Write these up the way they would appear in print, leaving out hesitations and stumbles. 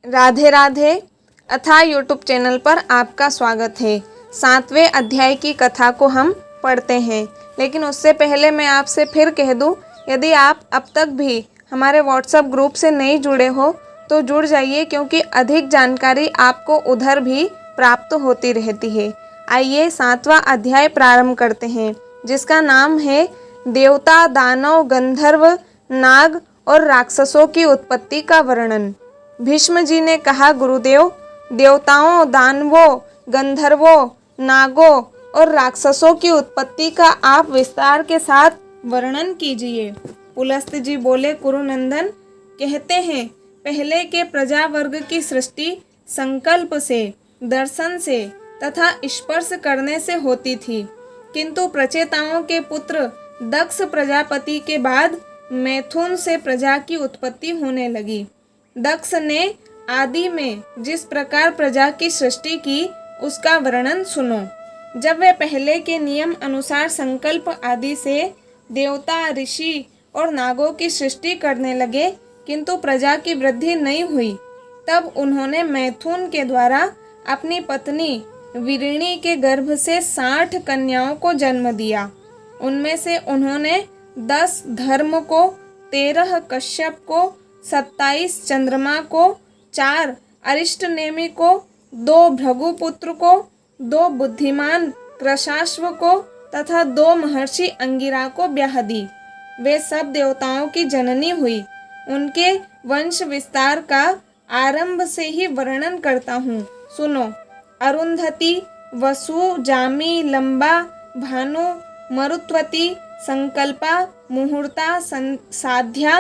राधे राधे अथा YouTube channel पर आपका स्वागत है। 7वें अध्याय की कथा को हम पढ़ते हैं, लेकिन उससे पहले मैं आपसे फिर कह दूं, यदि आप अब तक भी हमारे व्हाट्सएप ग्रुप से नहीं जुड़े हो तो जुड़ जाइए, क्योंकि अधिक जानकारी आपको उधर भी प्राप्त होती रहती है। आइए 7वां अध्याय प्रारंभ करते हैं, जिसका नाम है देवता, दानव, गंधर्व, नाग और राक्षसों की उत्पत्ति का वर्णन। भीष्म जी ने कहा, गुरुदेव, देवताओं, दानवों, गंधर्वों, नागों और राक्षसों की उत्पत्ति का आप विस्तार के साथ वर्णन कीजिए। पुलस्त जी बोले, कुरुनंदन, कहते हैं पहले के प्रजा वर्ग की सृष्टि संकल्प से, दर्शन से तथा स्पर्श करने से होती थी, किंतु प्रचेताओं के पुत्र दक्ष प्रजापति के बाद मैथुन से प्रजा की उत्पत्ति होने लगी। दक्ष ने आदि में जिस प्रकार प्रजा की सृष्टि की उसका वर्णन सुनो। जब वे पहले के नियम अनुसार संकल्प आदि से देवता, ऋषि और नागों की सृष्टि करने लगे, किंतु प्रजा की वृद्धि नहीं हुई, तब उन्होंने मैथुन के द्वारा अपनी पत्नी वीरिणी के गर्भ से 60 कन्याओं को जन्म दिया। उनमें से उन्होंने 10 धर्म को, 13 कश्यप को, 27 चंद्रमा को, 4 अरिष्टनेमि को, 2 भृगुपुत्र को, 2 बुद्धिमान कृशाश्व को तथा 2 महर्षि अंगिरा को ब्याह दी। वे सब देवताओं की जननी हुई। उनके वंश विस्तार का आरंभ से ही वर्णन करता हूँ, सुनो। अरुंधति, वसु, जामी, लंबा, भानु, मरुत्वती, संकल्पा, मुहूर्ता, साध्या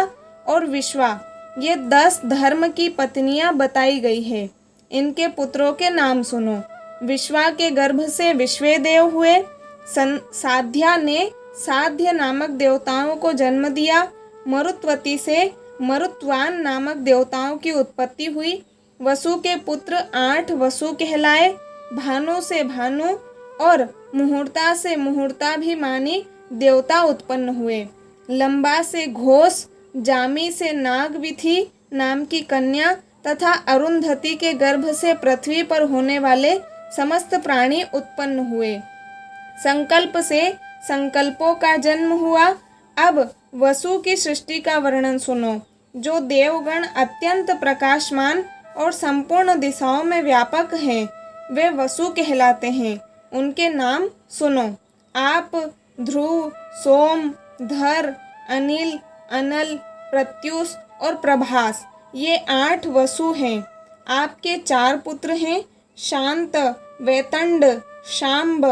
और विश्वा, ये 10 धर्म की पत्नियां बताई गई है। इनके पुत्रों के नाम सुनो। विश्वा के गर्भ से विश्वेदेव हुए। साध्या ने साध्य नामक देवताओं को जन्म दिया। मरुत्वती से मरुत्वान नामक देवताओं की उत्पत्ति हुई। वसु के पुत्र 8 वसु कहलाए। भानु से भानु और मुहूर्ता से मुहूर्ताभिमानी देवता उत्पन्न हुए। लंबा से घोष, जामी से नागविथि नाम की कन्या तथा अरुंधति के गर्भ से पृथ्वी पर होने वाले समस्त प्राणी उत्पन्न हुए। संकल्प से संकल्पों का जन्म हुआ। अब वसु की सृष्टि का वर्णन सुनो। जो देवगण अत्यंत प्रकाशमान और संपूर्ण दिशाओं में व्यापक हैं, वे वसु कहलाते हैं। उनके नाम सुनो। आप, ध्रुव, सोम, धर, अनिल, अनल, प्रत्युष और प्रभास, ये 8 वसु हैं। आपके 4 पुत्र हैं, शांत, वेतंड, शांब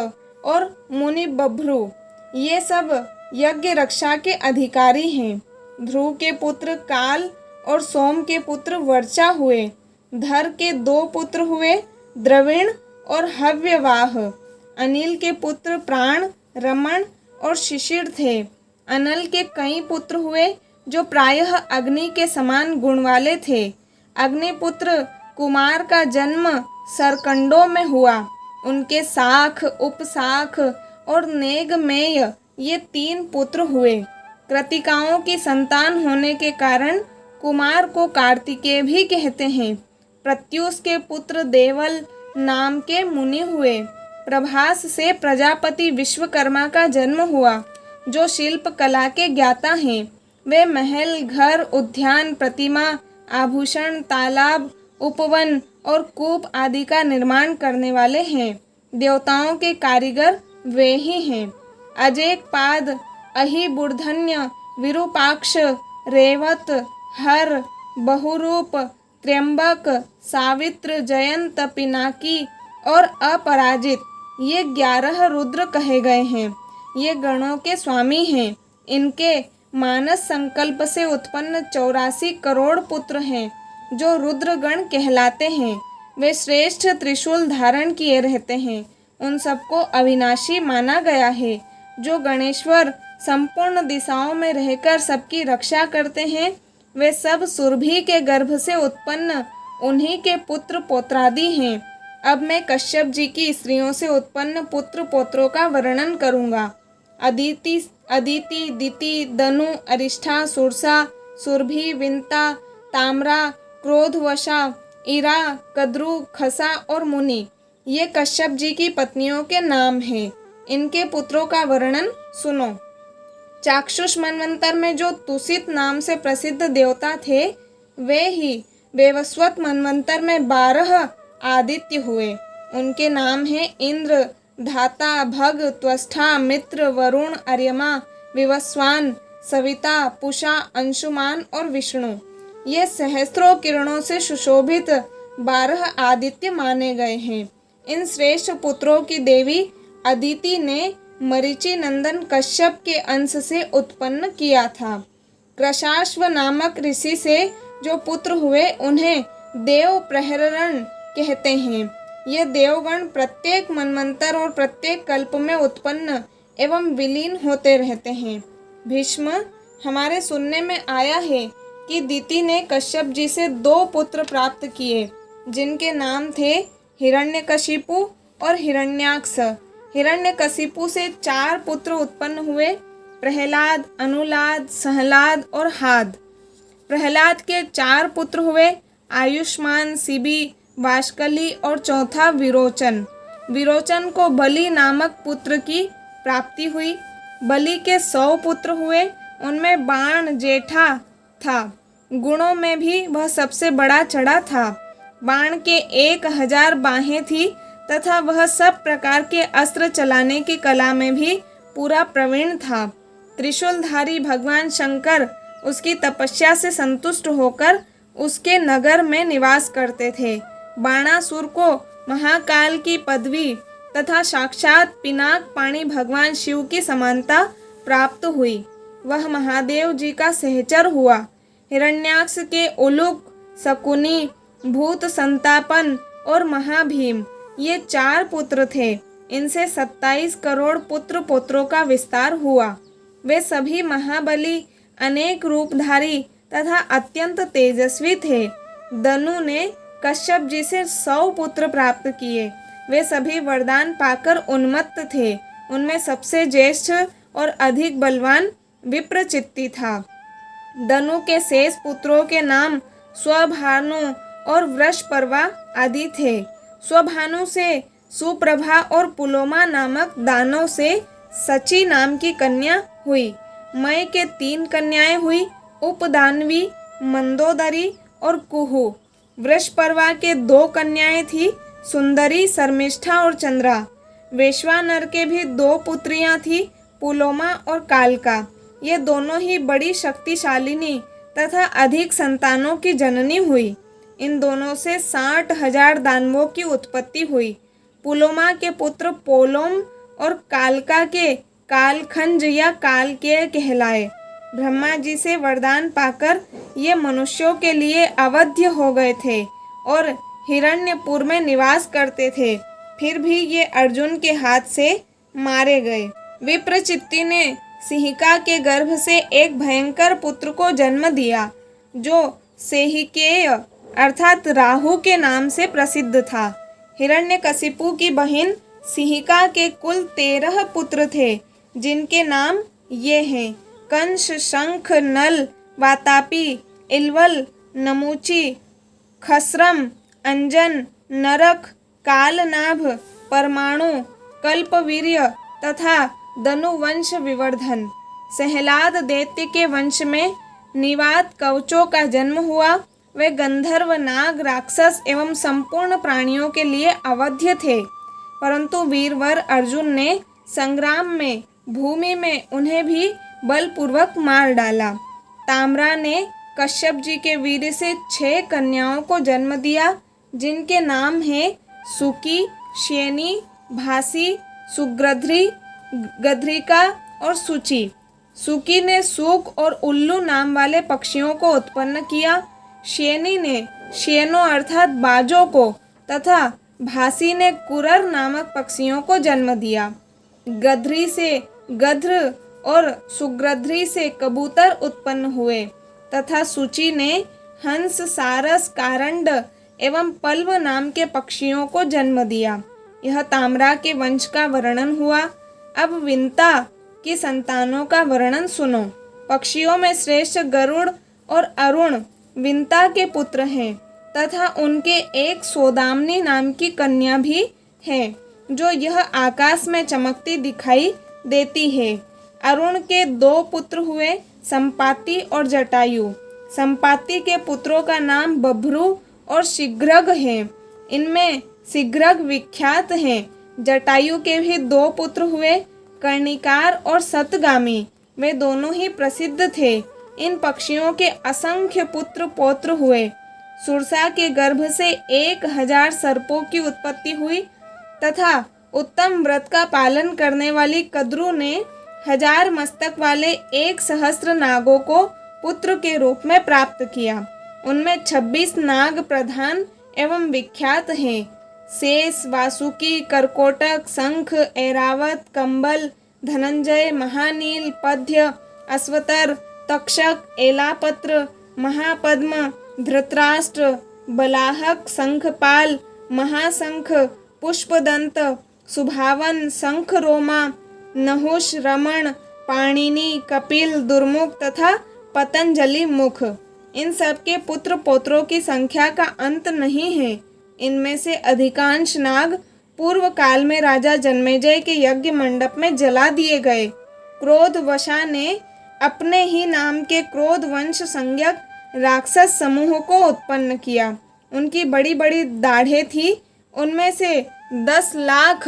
और मुनि बभ्रु। ये सब यज्ञ रक्षा के अधिकारी हैं। ध्रुव के पुत्र काल और सोम के पुत्र वर्चा हुए। धर के 2 पुत्र हुए, द्रविण और हव्यवाह। अनिल के पुत्र प्राण, रमण और शिशिर थे। अनल के कई पुत्र हुए, जो प्रायः अग्नि के समान गुण वाले थे। अग्निपुत्र कुमार का जन्म सरकंडों में हुआ। उनके साख, उपसाख और नेगमेय, ये 3 पुत्र हुए। कृतिकाओं की संतान होने के कारण कुमार को कार्तिकेय भी कहते हैं। प्रत्युष के पुत्र देवल नाम के मुनि हुए। प्रभास से प्रजापति विश्वकर्मा का जन्म हुआ, जो शिल्प कला के ज्ञाता हैं। वे महल, घर, उद्यान, प्रतिमा, आभूषण, तालाब, उपवन और कूप आदि का निर्माण करने वाले हैं। देवताओं के कारीगर वे ही हैं। अजेक पाद, अहि बुर्धन्य, विरूपाक्ष, रेवत, हर, बहुरूप, त्र्यंबक, सावित्र, जयंत, पिनाकी और अपराजित, ये 11 रुद्र कहे गए हैं। ये गणों के स्वामी हैं। इनके मानस संकल्प से उत्पन्न 84 करोड़ पुत्र हैं, जो रुद्रगण कहलाते हैं। वे श्रेष्ठ त्रिशूल धारण किए रहते हैं। उन सबको अविनाशी माना गया है। जो गणेश्वर संपूर्ण दिशाओं में रहकर सबकी रक्षा करते हैं, वे सब सुरभि के गर्भ से उत्पन्न उन्हीं के पुत्र पौत्रादि हैं। अब मैं कश्यप जी की स्त्रियों से उत्पन्न पुत्र पौत्रों का वर्णन करूँगा। अदिति, दिति, दनु, अरिष्ठा, सुरसा, सुरभि, विंता, ताम्रा, क्रोधवशा, इरा, कद्रु, खसा और मुनि ये कश्यप जी की पत्नियों के नाम हैं। इनके पुत्रों का वर्णन सुनो। चाक्षुष मनवंतर में जो तुसित नाम से प्रसिद्ध देवता थे, वे ही वैवस्वत मनवंतर में 12 आदित्य हुए। उनके नाम हैं इंद्र, धाता, भग, त्वष्टा, मित्र, वरुण, अर्यमा, विवस्वान, सविता, पुषा, अंशुमान और विष्णु। ये सहस्त्रों किरणों से सुशोभित 12 आदित्य माने गए हैं। इन श्रेष्ठ पुत्रों की देवी अदिति ने मरीचि नंदन कश्यप के अंश से उत्पन्न किया था। कृशाश्व नामक ऋषि से जो पुत्र हुए उन्हें देव प्रहरण कहते हैं। ये देवगण प्रत्येक मनवंतर और प्रत्येक कल्प में उत्पन्न एवं विलीन होते रहते हैं। भीष्म, हमारे सुनने में आया है कि दिति ने कश्यप जी से 2 पुत्र प्राप्त किए, जिनके नाम थे हिरण्यकशिपु और हिरण्याक्ष। हिरण्यकशिपु से 4 पुत्र उत्पन्न हुए, प्रहलाद, अनुलाद, सहलाद और हाद। प्रहलाद के 4 पुत्र हुए, आयुष्मान, शिबी, वाष्कली और चौथा विरोचन। विरोचन को बलि नामक पुत्र की प्राप्ति हुई। बलि के 100 पुत्र हुए, उनमें बाण जेठा था। गुणों में भी वह सबसे बड़ा चढ़ा था। बाण के 1000 बाहें थी तथा वह सब प्रकार के अस्त्र चलाने की कला में भी पूरा प्रवीण था। त्रिशूलधारी भगवान शंकर उसकी तपस्या से संतुष्ट होकर उसके नगर में निवास करते थे। बाणासुर को महाकाल की पदवी तथा साक्षात पिनाक पाणी भगवान शिव की समानता प्राप्त हुई। वह महादेव जी का सहचर हुआ। हिरण्याक्ष के उलुक, शकुनी, भूत संतापन और महाभीम ये 4 पुत्र थे। इनसे 27 करोड़ पुत्र पौत्रों का विस्तार हुआ। वे सभी महाबली, अनेक रूपधारी तथा अत्यंत तेजस्वी थे। दनु ने कश्यप जी से 100 पुत्र प्राप्त किए। वे सभी वरदान पाकर उन्मत्त थे। उनमें सबसे ज्येष्ठ और अधिक बलवान विप्रचित्ति था। दनु के शेष पुत्रों के नाम स्वभानु और वृषपर्वा आदि थे। स्वभानु से सुप्रभा और पुलोमा नामक दानव से सची नाम की कन्या हुई। मय के 3 कन्याएं हुई, उपदानवी, मंदोदरी और कुहू। वृषपर्वा के 2 कन्याएं थी, सुंदरी, शर्मिष्ठा और चंद्रा। वैश्वानर के भी 2 पुत्रियां थी, पुलोमा और कालका। ये दोनों ही बड़ी शक्तिशालिनी तथा अधिक संतानों की जननी हुई। इन दोनों से 60,000 दानवों की उत्पत्ति हुई। पुलोमा के पुत्र पोलोम और कालका के कालखंज या कालकेय कहलाए। ब्रह्मा जी से वरदान पाकर ये मनुष्यों के लिए अवध्य हो गए थे और हिरण्यपुर में निवास करते थे। फिर भी ये अर्जुन के हाथ से मारे गए। विप्रचित्ति ने सिंहिका के गर्भ से एक भयंकर पुत्र को जन्म दिया, जो सेहिकेय अर्थात राहु के नाम से प्रसिद्ध था। हिरण्यकशिपु की बहन सिंहिका के कुल 13 पुत्र थे, जिनके नाम ये हैं: कंस, शंख, नल, वातापी, इलवल, नमूची, खसरम, अंजन, नरक, कालनाभ, परमाणु, कल्पवीर्य तथा दनुवंश विवर्धन। सहलाद दैत्य के वंश में निवात कवचों का जन्म हुआ। वे गंधर्व, नाग, राक्षस एवं संपूर्ण प्राणियों के लिए अवध्य थे, परंतु वीरवर अर्जुन ने संग्राम में भूमि में उन्हें भी बलपूर्वक मार डाला। ताम्रा ने कश्यप जी के वीर से 6 कन्याओं को जन्म दिया, जिनके नाम हैं सुकी, श्येनी, भासी, सुग्रध्री, गध्रिका और सुचि। सुकी ने सूक और उल्लू नाम वाले पक्षियों को उत्पन्न किया। श्येनी ने श्येनो अर्थात बाजों को तथा भासी ने कुरर नामक पक्षियों को जन्म दिया। गध्री से गध्र और सुग्रध्री से कबूतर उत्पन्न हुए तथा सुचि ने हंस, सारस, कारंड एवं पल्व नाम के पक्षियों को जन्म दिया। यह ताम्रा के वंश का वर्णन हुआ। अब विंता की संतानों का वर्णन सुनो। पक्षियों में श्रेष्ठ गरुड़ और अरुण विंता के पुत्र हैं। तथा उनके एक सौदामिनी नाम की कन्या भी है जो यह आकाश में चमकती दिखाई देती है। अरुण के 2 पुत्र हुए, संपाति और जटायु। संपाति के पुत्रों का नाम बभ्रू और शीघ्रग है। इनमें शीघ्रग विख्यात हैं। जटायु के भी 2 पुत्र हुए, कर्णिकार और सतगामी। वे दोनों ही प्रसिद्ध थे। इन पक्षियों के असंख्य पुत्र पौत्र हुए। सुरसा के गर्भ से 1000 सर्पों की उत्पत्ति हुई तथा उत्तम व्रत का पालन करने वाली कद्रू ने 1000 मस्तक वाले 1 सहस्त्र नागों को पुत्र के रूप में प्राप्त किया। उनमें 26 नाग प्रधान एवं विख्यात हैं। शेष, वासुकी, करकोटक, शंख, ऐरावत, कंबल, धनंजय, महानील, पद्य, अश्वतर, तक्षक, एलापत्र, महापद्म, धृतराष्ट्र, बलाहक, शंखपाल, महाशंख, पुष्पदंत, सुभावन, शंखरोमा, नहुष, रमण, पाणिनि, कपिल, दुर्मुख तथा पतंजलि मुख। इन सब के पुत्र पौत्रों की संख्या का अंत नहीं है। इनमें से अधिकांश नाग पूर्व काल में राजा जन्मेजय के यज्ञ मंडप में जला दिए गए। क्रोधवशा ने अपने ही नाम के क्रोध वंश संज्ञक राक्षस समूह को उत्पन्न किया। उनकी बड़ी बड़ी दाढ़ें थी। उनमें से 10 लाख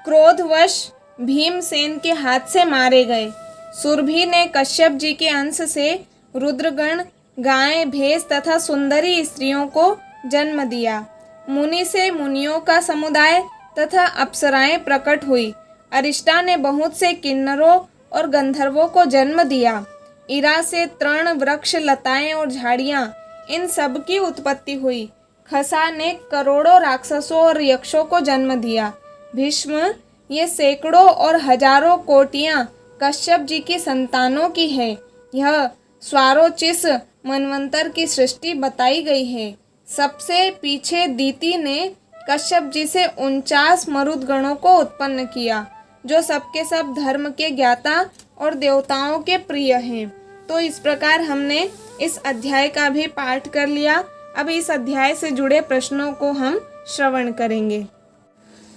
क्रोधवश भीमसेन के हाथ से मारे गए। सुरभि ने कश्यप जी के अंश से रुद्रगण, गाय, भैंस तथा सुंदरी स्त्रियों को जन्म दिया। मुनि से मुनियों का समुदाय तथा अप्सराएं प्रकट हुई। अरिष्टा ने बहुत से किन्नरों और गंधर्वों को जन्म दिया। इरा से तृण, वृक्ष, लताएं और झाड़ियां, इन सब की उत्पत्ति हुई। खसा ने करोड़ों राक्षसों और यक्षों को जन्म दिया। भीष्म, ये सैकड़ों और हजारों कोटियां कश्यप जी की संतानों की है। यह स्वारोचिस मनवंतर की सृष्टि बताई गई है। सबसे पीछे दीति ने कश्यप जी से 49 मरुदगणों को उत्पन्न किया जो सबके सब धर्म के ज्ञाता और देवताओं के प्रिय हैं। तो इस प्रकार हमने इस अध्याय का भी पाठ कर लिया। अब इस अध्याय से जुड़े प्रश्नों को हम श्रवण करेंगे।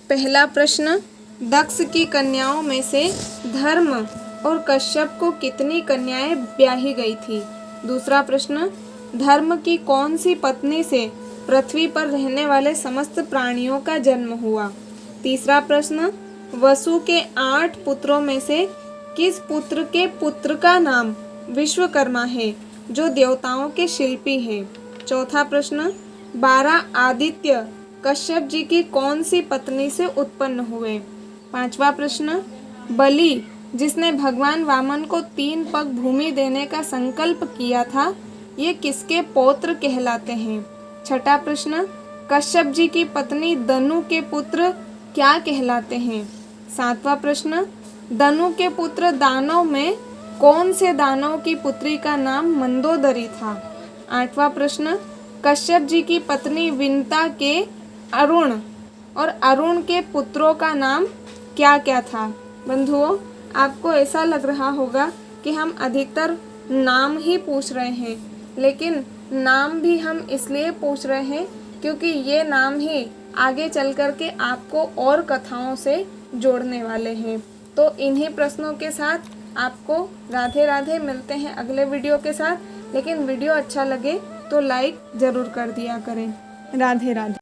पहला प्रश्न, दक्ष की कन्याओं में से धर्म और कश्यप को कितनी कन्याएं ब्याही गई थी? दूसरा प्रश्न, धर्म की कौन सी पत्नी से पृथ्वी पर रहने वाले समस्त प्राणियों का जन्म हुआ? तीसरा प्रश्न, वसु के 8 पुत्रों में से किस पुत्र के पुत्र का नाम विश्वकर्मा है जो देवताओं के शिल्पी है? चौथा प्रश्न, 12 आदित्य कश्यप जी की कौन सी पत्नी से उत्पन्न हुए? पांचवा प्रश्न, बलि जिसने भगवान वामन को 3 पग भूमि देने का संकल्प किया था, ये किसके पौत्र कहलाते हैं? छठा प्रश्न, कश्यप जी की पत्नी दनु के पुत्र क्या कहलाते हैं? सातवां प्रश्न, दनु के पुत्र दानव में कौन से दानव की पुत्री का नाम मंदोदरी था? आठवां प्रश्न, कश्यप जी की पत्नी विनता के अरुण और अरुण के पुत्रों का नाम क्या क्या था? बंधुओं, आपको ऐसा लग रहा होगा कि हम अधिकतर नाम ही पूछ रहे हैं, लेकिन नाम भी हम इसलिए पूछ रहे हैं क्योंकि ये नाम ही आगे चल कर के आपको और कथाओं से जोड़ने वाले हैं। तो इन्हीं प्रश्नों के साथ आपको राधे राधे, मिलते हैं अगले वीडियो के साथ। लेकिन वीडियो अच्छा लगे तो लाइक ज़रूर कर दिया करें। राधे राधे।